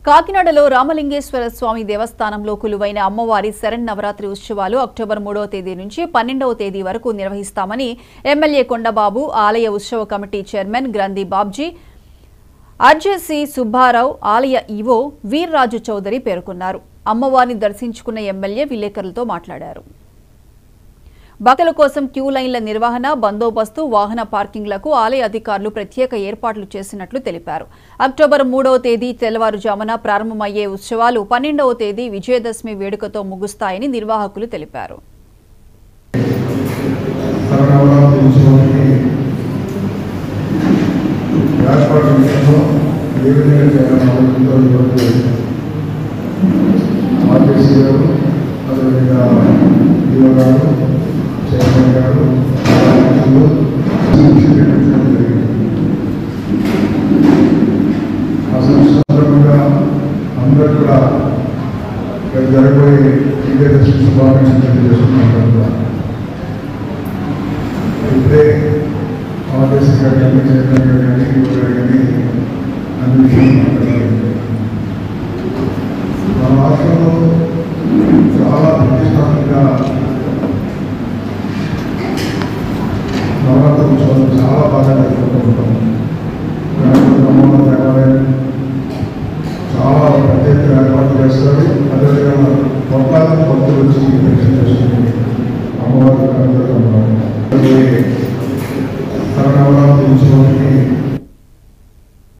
కాకినాడలో రామలింగేశ్వర స్వామి దేవస్థానంలో కొలువైన అమ్మవారి శరన్నవరాత్రి ఉత్సవాలు అక్టోబర్ 3వ తేదీ నుంచి 12వ తేదీ వరకు నిర్వహిస్తామని ఎమ్మెల్యే కొండబాబు, ఆలయ ఉత్సవ కమిటీ చైర్మన్ గ్రంథి బాబ్జీ, ఆర్జేసీ సుబ్బారావు, ఆలయ ఈవో వీర్రాజు చౌదరి పేర్కొన్నారు. అమ్మవారిని దర్శించుకున్న ఎమ్మెల్యే విలేకరులతో మాట్లాడారు. భక్తుల కోసం క్యూ లైన్ల నిర్వహణ, బందోబస్తు, వాహన పార్కింగ్లకు ఆలయ అధికారులు ప్రత్యేక ఏర్పాట్లు చేసినట్లు తెలిపారు. అక్టోబర్ 3వ తేదీ తెల్లవారుజామున ప్రారంభమయ్యే ఉత్సవాలు 12వ తేదీ విజయదశమి వేడుకతో ముగుస్తాయని నిర్వాహకులు తెలిపారు. అందరూ కూడా జరగబోయే విజయదశమి శుభాకాంక్షలు చేసుకుంటున్నారు. ఇప్పుడే ఆర్టీసీ కానీ చైర్మన్ గారు కానీ కానీ అన్ని విషయాలు మన రాష్ట్రంలో